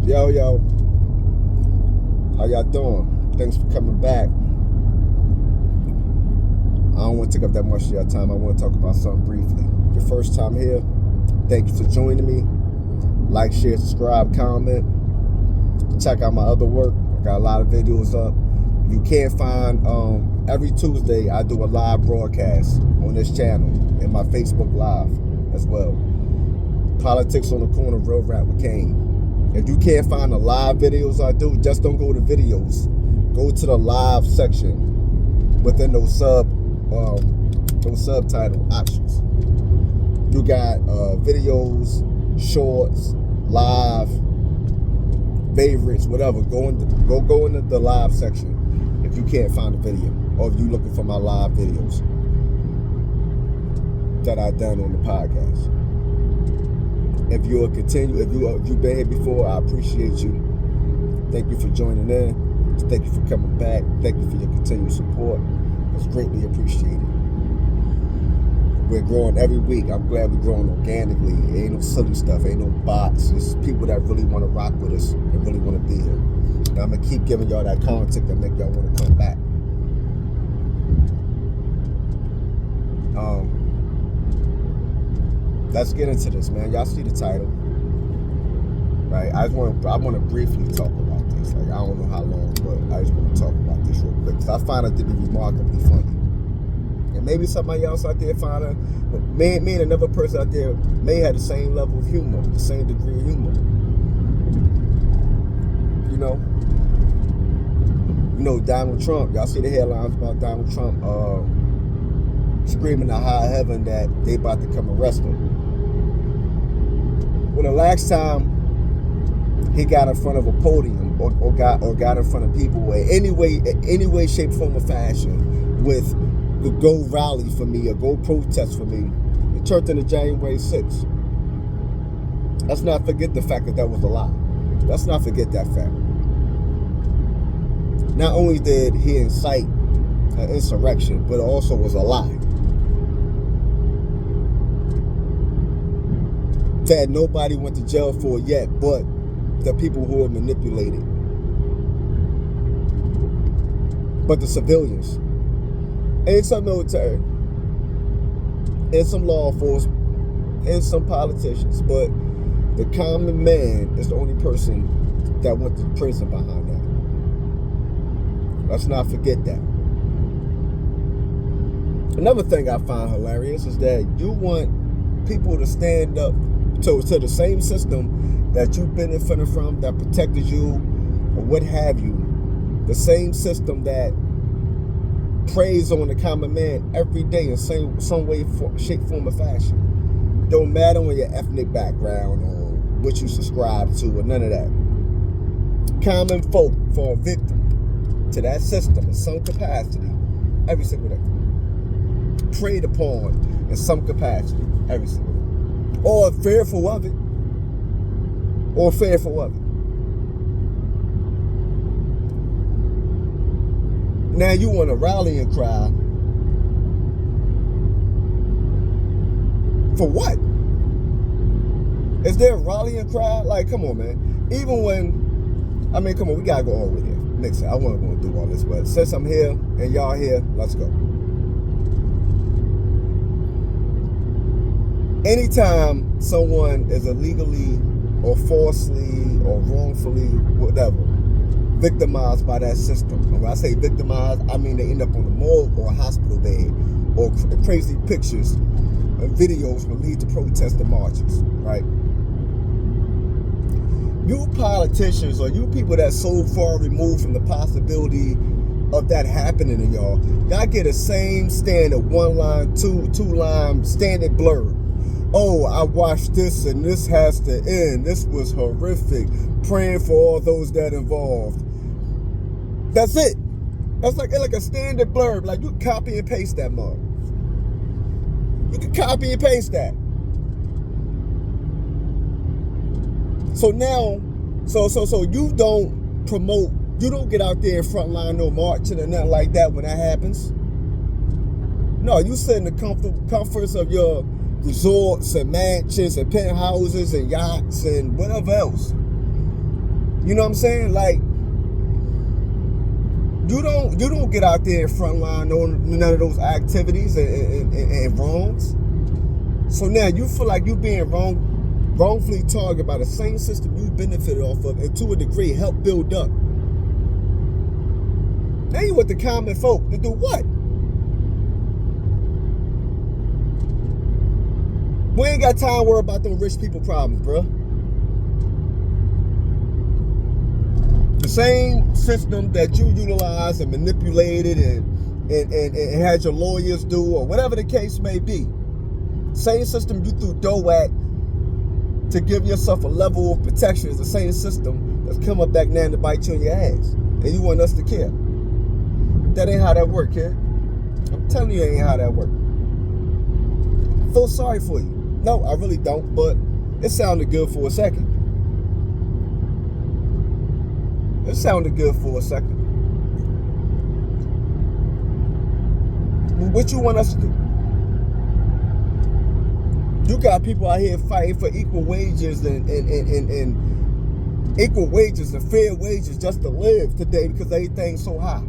Yo, how y'all doing? Thanks for coming back. I don't want to take up that much of your time. I want to talk about something briefly. Your first time here, thank you for joining me. Like, share, subscribe, comment. Check out my other work. I got a lot of videos up. If you can't find, every Tuesday I do a live broadcast on this channel and my Facebook Live as well. Politics on the Corner, Real Rap with Kane. If you can't find the live videos I do, just don't go to videos. Go to the live section within those subtitle options. You got videos, shorts, live, favorites, whatever. Go into the live section if you can't find the video, or if you're looking for my live videos that I've done on the podcast. If you've been here before, I appreciate you. Thank you for joining in. Thank you for coming back. Thank you for your continued support. It's greatly appreciated. We're growing every week. I'm glad we're growing organically. Ain't no silly stuff. Ain't no bots. It's people that really want to rock with us and really want to be here. And I'm going to keep giving y'all that content that make y'all want to come back. Let's get into this, man. Y'all see the title, right? I want to briefly talk about this. Like, I don't know how long, but I just want to talk about this real quick because I find it to be remarkably funny. And maybe somebody else out there find it, but me and another person out there may have the same level of humor, the same degree of humor. You know, Donald Trump. Y'all see the headlines about Donald Trump screaming to high heaven that they about to come arrest him. Well, the last time he got in front of a podium or got in front of people in any way, shape, form, or fashion with the go rally for me or go protest for me, it turned into January 6th. Let's not forget the fact that was a lie. Let's not forget that fact. Not only did he incite an insurrection, but it also was a lie. That nobody went to jail for yet but the people who were manipulated. But the civilians. And some military. And some law enforcement. And some politicians. But the common man is the only person that went to prison behind that. Let's not forget that. Another thing I find hilarious is that you want people to stand up to the same system that you've benefited from, that protected you, or what have you. The same system that preys on the common man every day in some way, shape, form, or fashion. Don't matter on your ethnic background or what you subscribe to or none of that. Common folk fall victim to that system in some capacity every single day. Preyed upon in some capacity every single day. Or fearful of it. Now you want a rallying cry. For what? Is there a rallying cry? Like, come on, man. Even when, come on, we gotta go all the way there. Next, I wasn't gonna do all this, but since I'm here and y'all here, let's go. Anytime someone is illegally or falsely or wrongfully, whatever, victimized by that system. And when I say victimized, I mean they end up on the morgue or a hospital bed, or crazy pictures and videos will lead to protests and marches, right? You politicians or you people that's so far removed from the possibility of that happening to y'all get a same standard one line, two line standard blurb. Oh, I watched this and this has to end. This was horrific. Praying for all those that involved. That's it. That's like a standard blurb. Like, you copy and paste that mug. You can copy and paste that. So now, so you don't promote, you don't get out there in front line, no marching or nothing like that when that happens. No, you sit in the comforts of your resorts and mansions and penthouses and yachts and whatever else. You know what I'm saying? Like, you don't get out there in front line on none of those activities and wrongs. So now you feel like you being wrongfully targeted by the same system you benefited off of, and to a degree helped build up. Now you want the common folk to do what? We ain't got time to worry about them rich people problems, bro. The same system that you utilized and manipulated and had your lawyers do, or whatever the case may be. Same system you threw dough at to give yourself a level of protection is the same system that's come up back now to bite you in your ass. And you want us to care. That ain't how that work, kid. I'm telling you, that ain't how that work. I feel sorry for you. No, I really don't, but it sounded good for a second. It sounded good for a second. What you want us to do? You got people out here fighting for equal wages and equal wages and fair wages just to live today because everything's so high.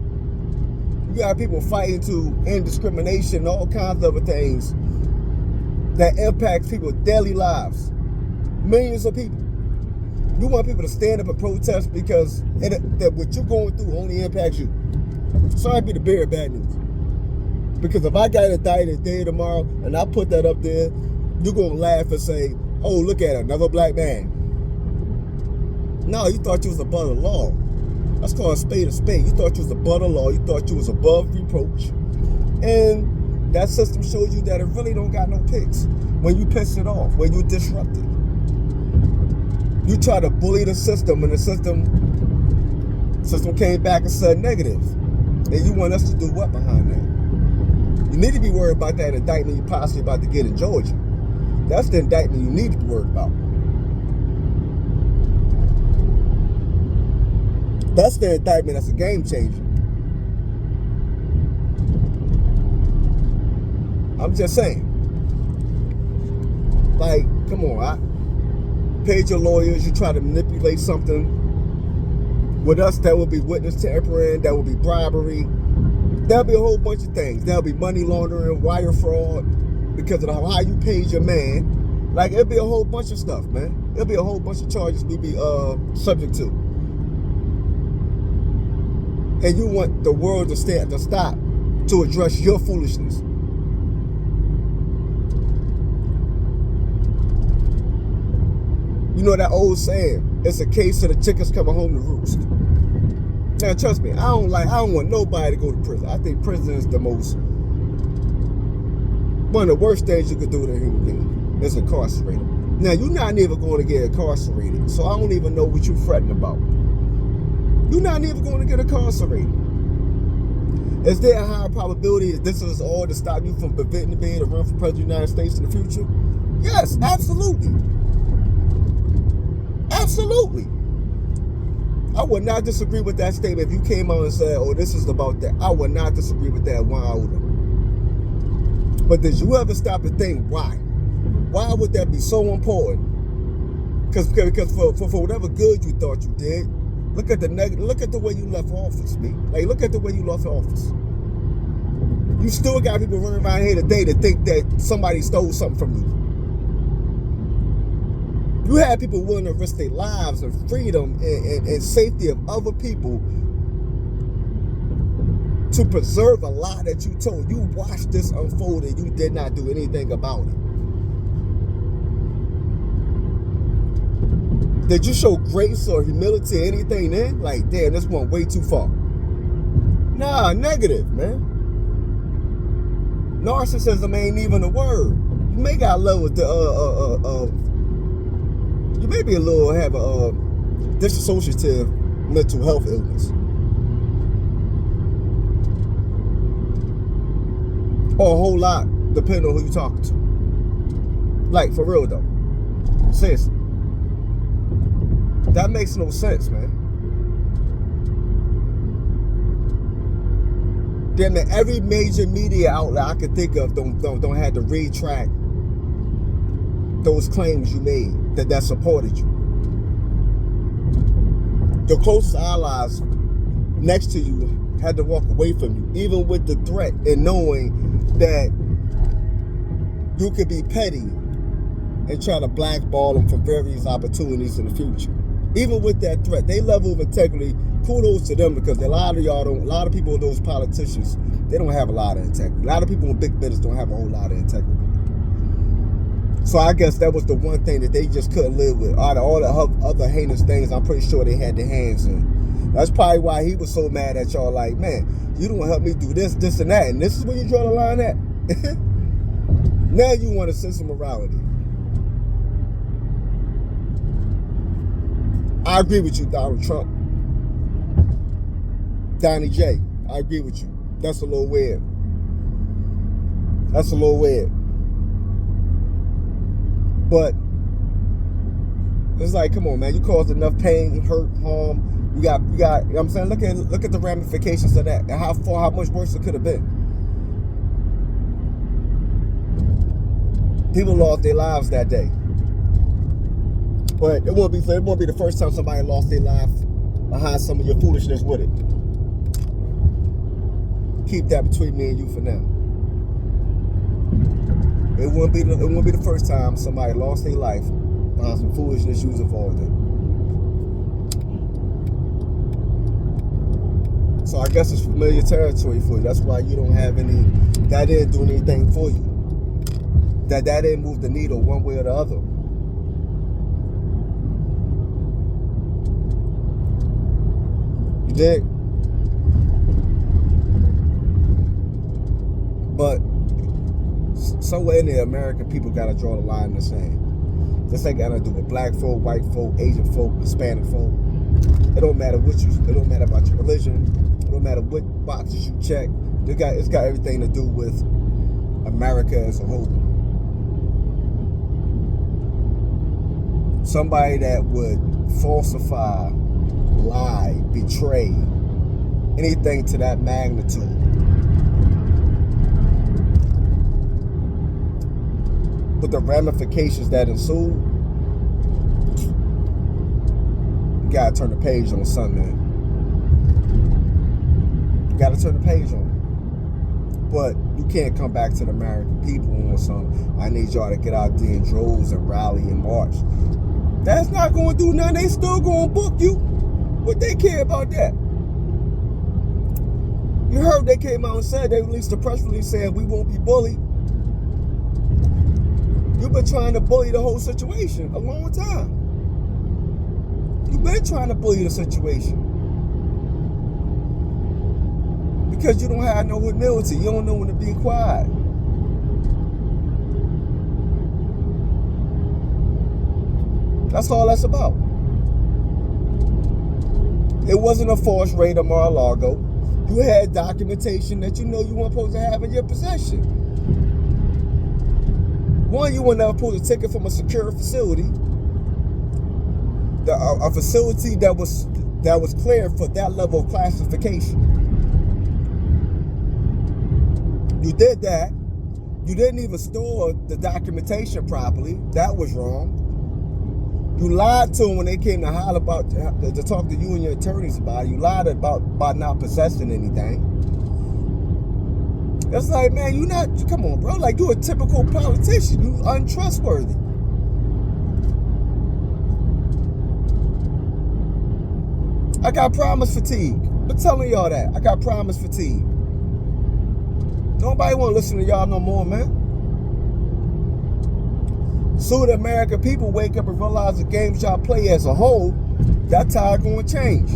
You got people fighting to end discrimination, all kinds of other things that impacts people's daily lives. Millions of people. You want people to stand up and protest because that what you're going through only impacts you. Sorry to be the bearer of bad news. Because if I got indicted today or tomorrow and I put that up there, you're going to laugh and say, oh, look at another black man. No, you thought you was above the law. That's called a spade a spade. You thought you was above the law. You thought you was above reproach. And that system shows you that it really don't got no picks. When you piss it off, when you disrupt it. You try to bully the system, and the system came back and said negative. And you want us to do what behind that? You need to be worried about that indictment you're possibly about to get in Georgia. That's the indictment you need to be worried about. That's the indictment that's a game changer. I'm just saying. Like, come on, I paid your lawyers, you try to manipulate something. With us, that will be witness tampering, that will be bribery. There'll be a whole bunch of things. There'll be money laundering, wire fraud, because of how you paid your man. Like, it'll be a whole bunch of stuff, man. It'll be a whole bunch of charges we'll be subject to. And you want the world to stop to address your foolishness. You know that old saying, it's a case of the chickens coming home to roost. Now, trust me, I don't want nobody to go to prison. I think prison is one of the worst things you could do to a human being is incarcerate them. Now, you're not even going to get incarcerated, so I don't even know what you're fretting about. You're not even going to get incarcerated. Is there a higher probability that this is all to stop you from preventing being to run for president of the United States in the future? Yes, absolutely. Absolutely. I would not disagree with that statement if you came out and said, oh, this is about that. I would not disagree with that one iota. But did you ever stop and think, why? Why would that be so important? Because for whatever good you thought you did, look at the way you left office, man. Like, look at the way you left office. You still got people running around here today that think that somebody stole something from you. You had people willing to risk their lives and freedom and safety of other people to preserve a lie that you told. You watched this unfold and you did not do anything about it. Did you show grace or humility or anything then? Like, damn, this went way too far. Nah, negative, man. Narcissism ain't even a word. You may got love with you may be have a dissociative mental health illness. Or a whole lot, depending on who you're talking to. Like, for real though. Seriously. That makes no sense, man. Damn it, every major media outlet I could think of don't have to retract those claims you made that supported you. the closest allies next to you had to walk away from you, even with the threat and knowing that you could be petty and try to blackball them from various opportunities in the future. Even with that threat, they level of integrity. Kudos to them, because a lot of people, those politicians, they don't have a lot of integrity. A lot of people in big business don't have a whole lot of integrity. So I guess that was the one thing that they just couldn't live with. Out of all the other heinous things, I'm pretty sure they had their hands in. That's probably why he was so mad at y'all. Like, man, you don't help me do this, this, and that, and this is where you draw the line at. Now you want a sense of morality. I agree with you, Donald Trump. Donnie J, I agree with you. That's a little weird. That's a little weird. But it's like, come on, man, you caused enough pain, hurt, harm. You got, you know what I'm saying? Look at the ramifications of that and how much worse it could have been. People lost their lives that day. But it won't be the first time somebody lost their life behind some of your foolishness with it. Keep that between me and you for now. It won't be the first time somebody lost their life behind some foolishness you was involved in. So I guess it's familiar territory for you. That's why you don't have any. That didn't do anything for you. That didn't move the needle one way or the other. You did. But somewhere in there, American people got to draw the line in the sand. This ain't got to do with black folk, white folk, Asian folk, Hispanic folk. It don't matter what you. It don't matter about your religion. It don't matter what boxes you check. It's got everything to do with America as a whole. Somebody that would falsify, lie, betray, anything to that magnitude. With the ramifications that ensue, you gotta turn the page on something, man. You gotta turn the page on. But you can't come back to the American people on something. I need y'all to get out there in droves and rally and march. That's not going to do nothing. They still going to book you. What they care about that? You heard they came out and said, they released a press release saying we won't be bullied. You've been trying to bully the whole situation a long time. You've been trying to bully the situation. Because you don't have no humility. You don't know when to be quiet. That's all that's about. It wasn't a forced raid of Mar-a-Lago. You had documentation that you know you weren't supposed to have in your possession. One, you weren't never supposed to take it from a secure facility. A facility that was cleared for that level of classification. You did that. You didn't even store the documentation properly. That was wrong. You lied to them when they came to holler about to talk to you and your attorneys about it. You lied about not possessing anything. It's like, man, you not, come on, bro. Like, you a typical politician. You untrustworthy. I got promise fatigue. I'm telling y'all that. I got promise fatigue. Nobody want to listen to y'all no more, man. Soon the American people wake up and realize the games y'all play as a whole, that's how it's going to change.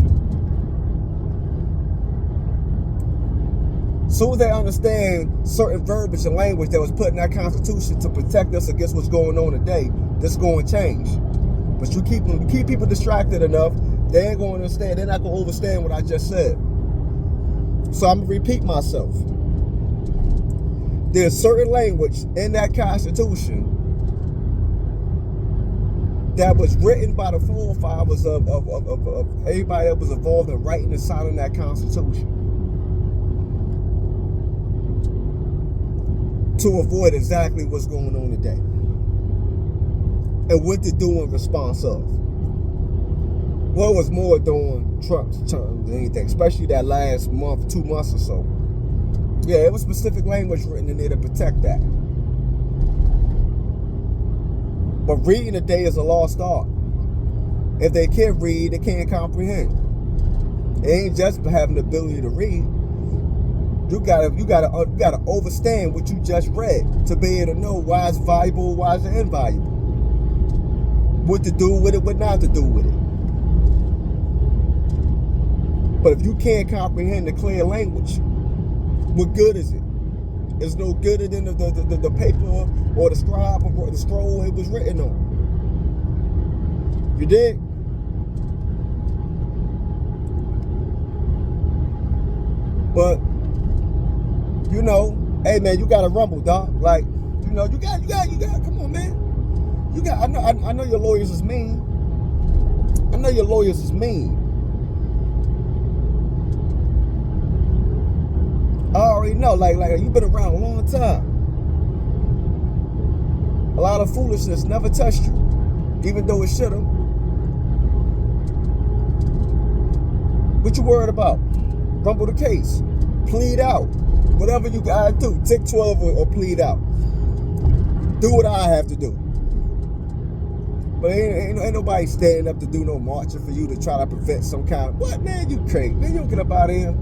Soon they understand certain verbiage and language that was put in that Constitution to protect us against what's going on today, this is going to change. But you keep people distracted enough, they ain't going to understand. They're not going to understand what I just said. So I'm going to repeat myself. There's certain language in that Constitution that was written by the forefathers of everybody that was involved in writing and signing that Constitution to avoid exactly what's going on today and what to do in response of. Well, it was more during Trump's term than anything, especially that last month, 2 months or so. Yeah, it was specific language written in there to protect that. But reading today is a lost art. If they can't read, they can't comprehend. It ain't just having the ability to read. You gotta understand what you just read to be able to know why it's valuable, why it's invaluable, what to do with it, what not to do with it. But if you can't comprehend the clear language, what good is it? It's no gooder than the paper or the scribe or the scroll it was written on. You dig? But you know, hey man, you gotta rumble, dog. Like, you know, you got. Come on, man. You got. I know your lawyers is mean. I know your lawyers is mean. I already know. Like you've been around a long time. A lot of foolishness never touched you, even though it should have. What you worried about? Rumble the case. Plead out. Whatever you gotta do. Take 12 or plead out. Do what I have to do. But ain't nobody standing up to do no marching for you to try to prevent some kind of... What, man? You crazy. Man, you don't get up out of here.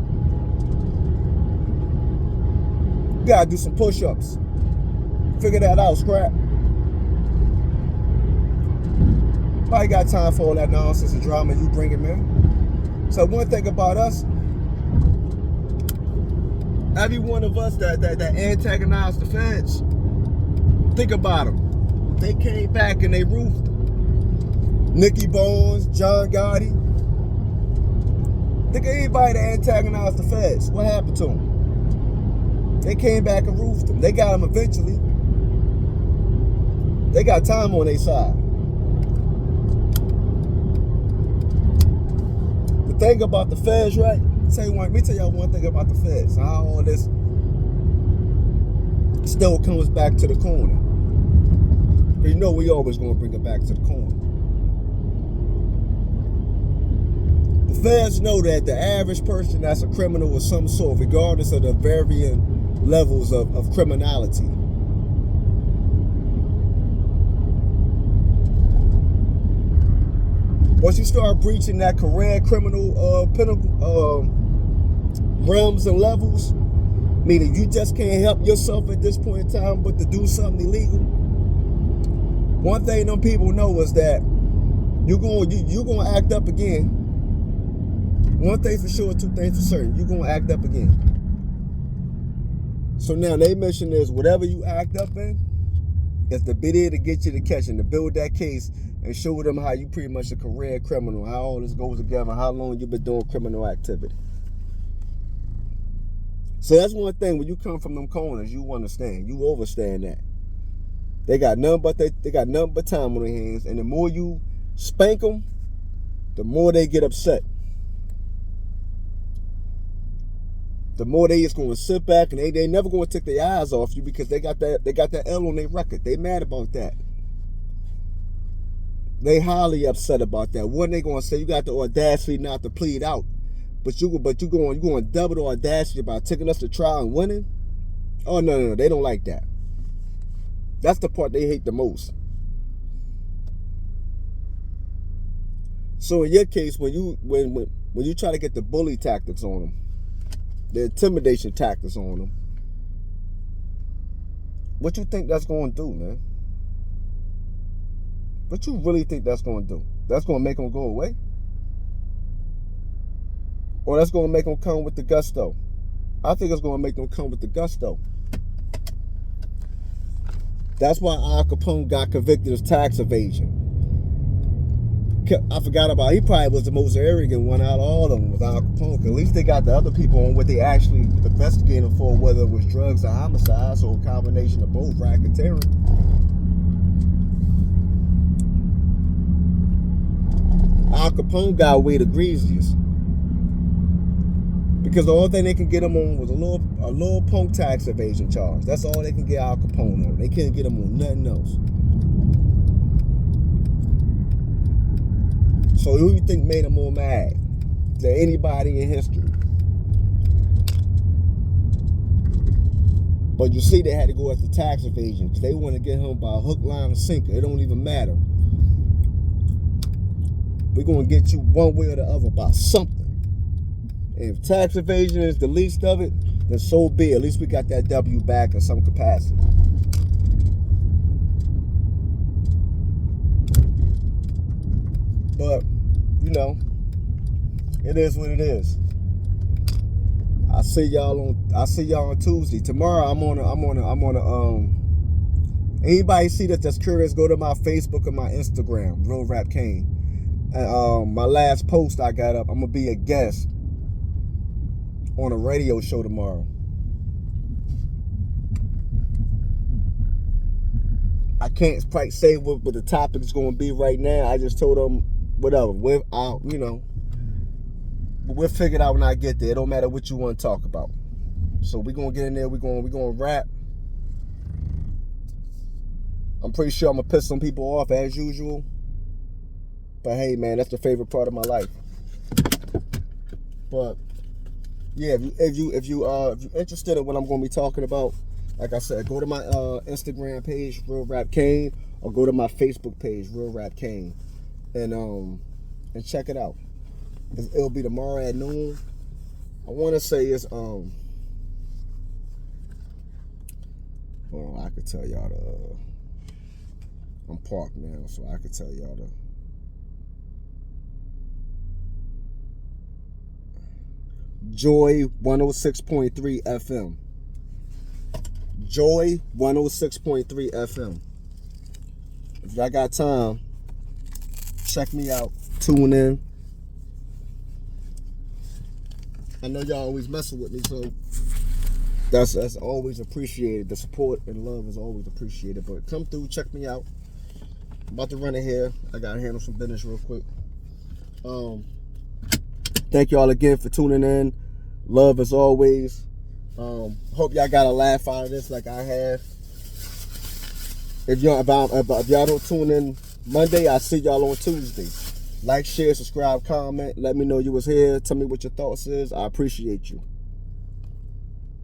You gotta do some push-ups. Figure that out, scrap. Nobody got time for all that nonsense and drama you bringing, man. So one thing about us, every one of us that antagonized the feds, think about them. They came back and they roofed them. Nicky Bones, John Gotti. Think of anybody that antagonized the feds. What happened to them? They came back and roofed them. They got them eventually. They got time on their side. The thing about the feds, right? Let me tell y'all one thing about the feds. How all this still comes back to the corner. You know we always going to bring it back to the corner. The feds know that the average person that's a criminal of some sort, regardless of the varying levels of criminality, once you start breaching that career criminal realms and levels, meaning you just can't help yourself at this point in time but to do something illegal, one thing them people know is that you're going to act up again. One thing for sure, two things for certain. You're going to act up again. So now their mission is whatever you act up in, is to be there to get you to catch and to build that case and show them how you pretty much a career criminal, how all this goes together, how long you've been doing criminal activity. So that's one thing, when you come from them corners, you understand. You overstand that. They got nothing but time on their hands, and the more you spank them, the more they get upset. The more they just going to sit back and they never going to take their eyes off you because they got that L on their record. They mad about that. They highly upset about that. What they going to say? You got the audacity not to plead out, but you going to double the audacity by taking us to trial and winning? Oh no, they don't like that. That's the part they hate the most. So in your case, when you try to get the bully tactics on them, the intimidation tactics on them, what you think that's going to do, man? What you really think that's going to do? That's going to make them go away? Or that's going to make them come with the gusto? I think it's going to make them come with the gusto. That's why Al Capone got convicted of tax evasion. I forgot about, he probably was the most arrogant one out of all of them, was Al Capone. At least they got the other people on what they actually investigated for, whether it was drugs or homicides or a combination of both, racketeering. Al Capone got away the greasiest. Because the only thing they can get him on was a little punk tax evasion charge. That's all they can get Al Capone on. They can't get him on nothing else. So who you think made them more mad than anybody in history? But you see, they had to go after tax evasion because they want to get him by hook, line, and sinker. It don't even matter. We're going to get you one way or the other by something. And if tax evasion is the least of it, then so be it. At least we got that W back in some capacity. But, you know, it is what it is. I see y'all on Tuesday. Tomorrow I'm on anybody see that's curious, go to my Facebook or my Instagram, Real Rap Kane. And my last post I got up, I'm gonna be a guest on a radio show tomorrow. I can't quite say what the topic is gonna be right now. I just told them whatever. You know. But we'll figure it out when I get there. It don't matter what you want to talk about. So we're going to get in there. We're going to rap. I'm pretty sure I'm going to piss some people off as usual. But hey, man, that's the favorite part of my life. But yeah, if you're interested in what I'm going to be talking about, like I said, go to my Instagram page, Real Rap Kane, or go to my Facebook page, Real Rap Kane, and check it out. It'll be tomorrow at noon. I want to say it's well, I could tell y'all I'm parked now, so I could tell y'all Joy 106.3 FM. Joy 106.3 FM. If y'all got time, check me out. Tune in. I know y'all always messing with me, so that's always appreciated. The support and love is always appreciated. But come through, check me out. I'm about to run in here. I gotta handle some business real quick. Thank y'all again for tuning in. Love as always. Hope y'all got a laugh out of this like I have. If y'all don't tune in Monday, I'll see y'all on Tuesday. Like, share, subscribe, comment. Let me know you was here. Tell me what your thoughts is. I appreciate you.